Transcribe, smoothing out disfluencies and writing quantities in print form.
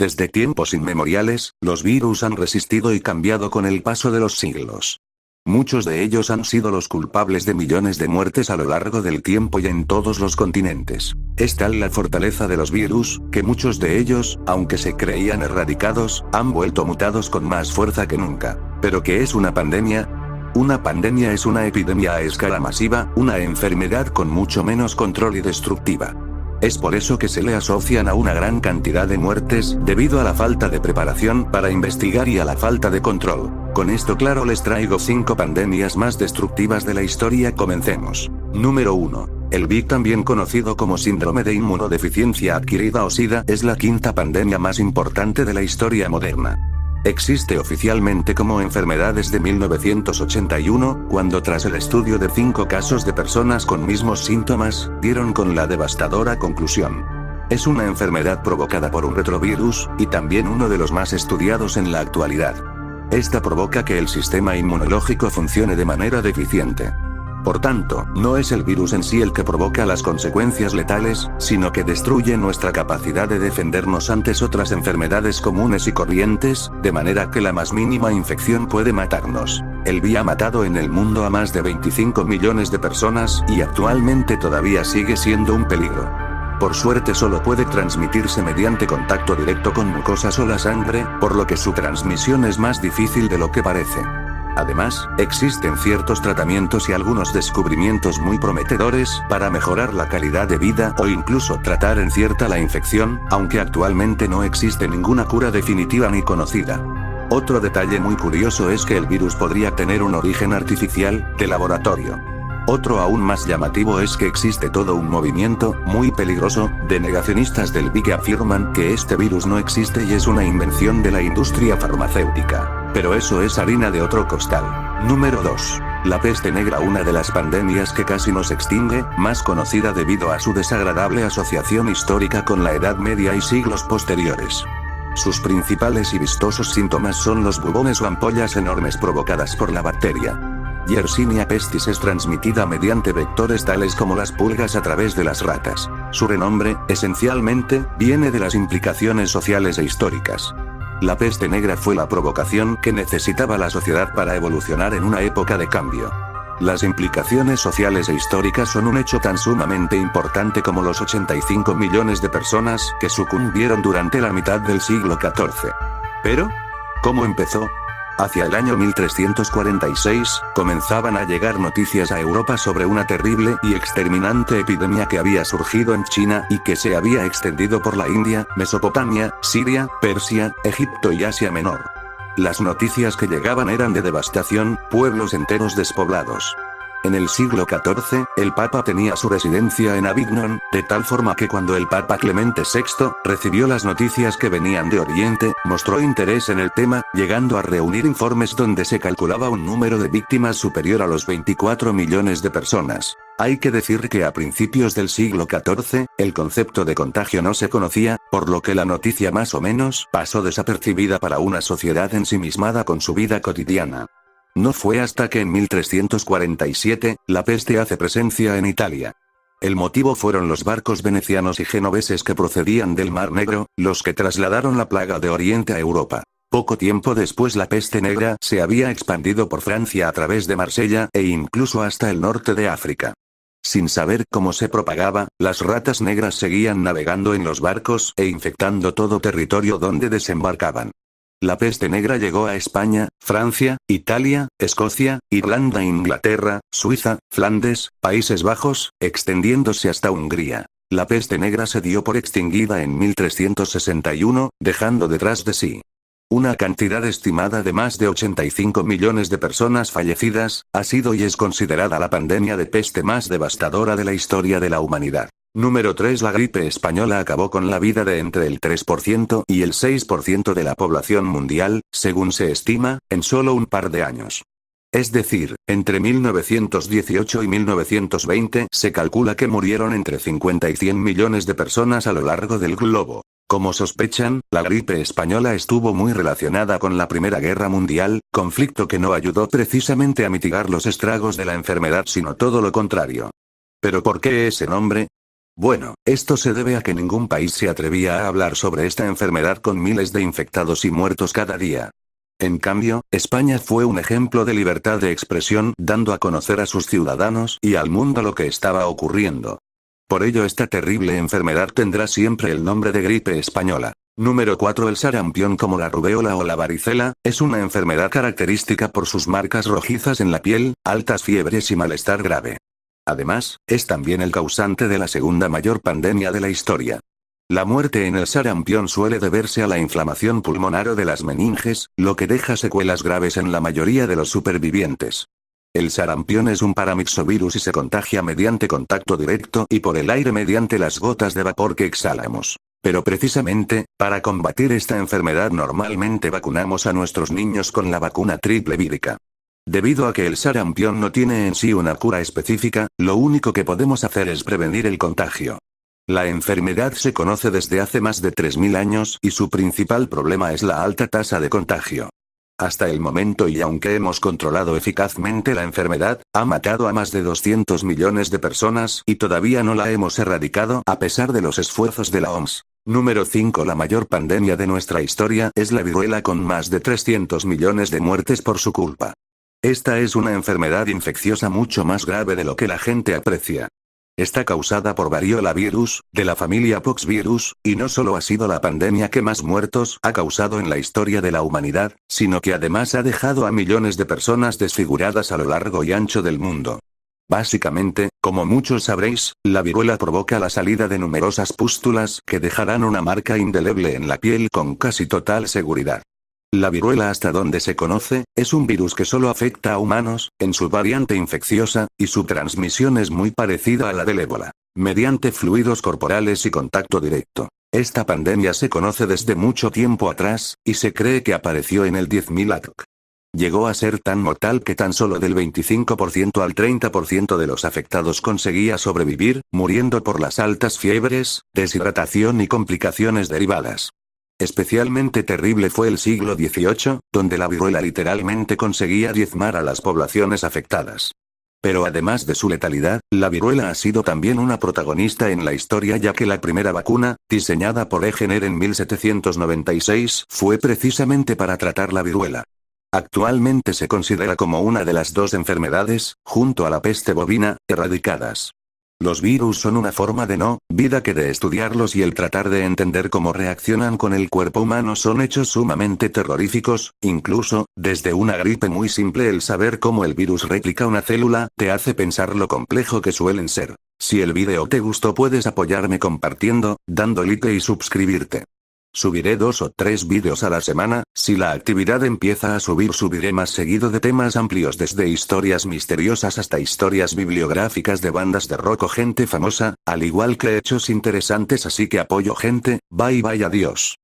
Desde tiempos inmemoriales, los virus han resistido y cambiado con el paso de los siglos. Muchos de ellos han sido los culpables de millones de muertes a lo largo del tiempo y en todos los continentes. Es tal la fortaleza de los virus, que muchos de ellos, aunque se creían erradicados, han vuelto mutados con más fuerza que nunca. ¿Pero qué es una pandemia? Una pandemia es una epidemia a escala masiva, una enfermedad con mucho menos control y destructiva. Es por eso que se le asocian a una gran cantidad de muertes, debido a la falta de preparación para investigar y a la falta de control. Con esto claro les traigo 5 pandemias más destructivas de la historia. Comencemos. Número 1. El VIH, también conocido como síndrome de inmunodeficiencia adquirida o SIDA, es la 5ª pandemia más importante de la historia moderna. Existe oficialmente como enfermedad desde 1981, cuando tras el estudio de 5 casos de personas con mismos síntomas, dieron con la devastadora conclusión. Es una enfermedad provocada por un retrovirus, y también uno de los más estudiados en la actualidad. Esta provoca que el sistema inmunológico funcione de manera deficiente. Por tanto, no es el virus en sí el que provoca las consecuencias letales, sino que destruye nuestra capacidad de defendernos ante otras enfermedades comunes y corrientes, de manera que la más mínima infección puede matarnos. El VIH ha matado en el mundo a más de 25 millones de personas, y actualmente todavía sigue siendo un peligro. Por suerte solo puede transmitirse mediante contacto directo con mucosas o la sangre, por lo que su transmisión es más difícil de lo que parece. Además, existen ciertos tratamientos y algunos descubrimientos muy prometedores para mejorar la calidad de vida o incluso tratar en cierta la infección, aunque actualmente no existe ninguna cura definitiva ni conocida. Otro detalle muy curioso es que el virus podría tener un origen artificial, de laboratorio. Otro aún más llamativo es que existe todo un movimiento, muy peligroso, de negacionistas del VIH que afirman que este virus no existe y es una invención de la industria farmacéutica. Pero eso es harina de otro costal. Número 2. La peste negra, una de las pandemias que casi nos extingue, más conocida debido a su desagradable asociación histórica con la Edad Media y siglos posteriores. Sus principales y vistosos síntomas son los bubones o ampollas enormes provocadas por la bacteria Yersinia pestis. Es transmitida mediante vectores tales como las pulgas a través de las ratas. Su renombre, esencialmente, viene de las implicaciones sociales e históricas. La peste negra fue la provocación que necesitaba la sociedad para evolucionar en una época de cambio. Las implicaciones sociales e históricas son un hecho tan sumamente importante como los 85 millones de personas que sucumbieron durante la mitad del siglo XIV. Pero, ¿cómo empezó? Hacia el año 1346, comenzaban a llegar noticias a Europa sobre una terrible y exterminante epidemia que había surgido en China y que se había extendido por la India, Mesopotamia, Siria, Persia, Egipto y Asia Menor. Las noticias que llegaban eran de devastación, pueblos enteros despoblados. En el siglo XIV, el Papa tenía su residencia en Avignon, de tal forma que cuando el Papa Clemente VI recibió las noticias que venían de Oriente, mostró interés en el tema, llegando a reunir informes donde se calculaba un número de víctimas superior a los 24 millones de personas. Hay que decir que a principios del siglo XIV, el concepto de contagio no se conocía, por lo que la noticia más o menos pasó desapercibida para una sociedad ensimismada con su vida cotidiana. No fue hasta que en 1347, la peste hace presencia en Italia. El motivo fueron los barcos venecianos y genoveses que procedían del Mar Negro, los que trasladaron la plaga de Oriente a Europa. Poco tiempo después la peste negra se había expandido por Francia a través de Marsella e incluso hasta el norte de África. Sin saber cómo se propagaba, las ratas negras seguían navegando en los barcos e infectando todo territorio donde desembarcaban. La peste negra llegó a España, Francia, Italia, Escocia, Irlanda, Inglaterra, Suiza, Flandes, Países Bajos, extendiéndose hasta Hungría. La peste negra se dio por extinguida en 1361, dejando detrás de sí una cantidad estimada de más de 85 millones de personas fallecidas. Ha sido y es considerada la pandemia de peste más devastadora de la historia de la humanidad. Número 3. La gripe española acabó con la vida de entre el 3% y el 6% de la población mundial, según se estima, en solo un par de años. Es decir, entre 1918 y 1920 se calcula que murieron entre 50 y 100 millones de personas a lo largo del globo. Como sospechan, la gripe española estuvo muy relacionada con la Primera Guerra Mundial, conflicto que no ayudó precisamente a mitigar los estragos de la enfermedad, sino todo lo contrario. ¿Pero por qué ese nombre? Bueno, esto se debe a que ningún país se atrevía a hablar sobre esta enfermedad con miles de infectados y muertos cada día. En cambio, España fue un ejemplo de libertad de expresión, dando a conocer a sus ciudadanos y al mundo lo que estaba ocurriendo. Por ello esta terrible enfermedad tendrá siempre el nombre de gripe española. Número 4. El sarampión, como la rubéola o la varicela, es una enfermedad característica por sus marcas rojizas en la piel, altas fiebres y malestar grave. Además, es también el causante de la segunda mayor pandemia de la historia. La muerte en el sarampión suele deberse a la inflamación pulmonar o de las meninges, lo que deja secuelas graves en la mayoría de los supervivientes. El sarampión es un paramyxovirus y se contagia mediante contacto directo y por el aire mediante las gotas de vapor que exhalamos. Pero precisamente, para combatir esta enfermedad normalmente vacunamos a nuestros niños con la vacuna triple vírica. Debido a que el sarampión no tiene en sí una cura específica, lo único que podemos hacer es prevenir el contagio. La enfermedad se conoce desde hace más de 3000 años y su principal problema es la alta tasa de contagio. Hasta el momento, y aunque hemos controlado eficazmente la enfermedad, ha matado a más de 200 millones de personas y todavía no la hemos erradicado a pesar de los esfuerzos de la OMS. Número 5. La mayor pandemia de nuestra historia es la viruela, con más de 300 millones de muertes por su culpa. Esta es una enfermedad infecciosa mucho más grave de lo que la gente aprecia. Está causada por variola virus, de la familia poxvirus, y no solo ha sido la pandemia que más muertos ha causado en la historia de la humanidad, sino que además ha dejado a millones de personas desfiguradas a lo largo y ancho del mundo. Básicamente, como muchos sabréis, la viruela provoca la salida de numerosas pústulas que dejarán una marca indeleble en la piel con casi total seguridad. La viruela, hasta donde se conoce, es un virus que solo afecta a humanos, en su variante infecciosa, y su transmisión es muy parecida a la del ébola, mediante fluidos corporales y contacto directo. Esta pandemia se conoce desde mucho tiempo atrás, y se cree que apareció en el 10.000 AD. Llegó a ser tan mortal que tan solo del 25% al 30% de los afectados conseguía sobrevivir, muriendo por las altas fiebres, deshidratación y complicaciones derivadas. Especialmente terrible fue el siglo XVIII, donde la viruela literalmente conseguía diezmar a las poblaciones afectadas. Pero además de su letalidad, la viruela ha sido también una protagonista en la historia, ya que la primera vacuna, diseñada por Jenner en 1796, fue precisamente para tratar la viruela. Actualmente se considera como una de las dos enfermedades, junto a la peste bovina, erradicadas. Los virus son una forma de no vida que de estudiarlos y el tratar de entender cómo reaccionan con el cuerpo humano son hechos sumamente terroríficos, incluso, desde una gripe muy simple, el saber cómo el virus replica una célula, te hace pensar lo complejo que suelen ser. Si el vídeo te gustó, puedes apoyarme compartiendo, dando like y suscribirte. Subiré 2 o 3 vídeos a la semana, si la actividad empieza a subir subiré más seguido de temas amplios, desde historias misteriosas hasta historias bibliográficas de bandas de rock o gente famosa, al igual que hechos interesantes, así que apoyo gente, bye bye, adiós.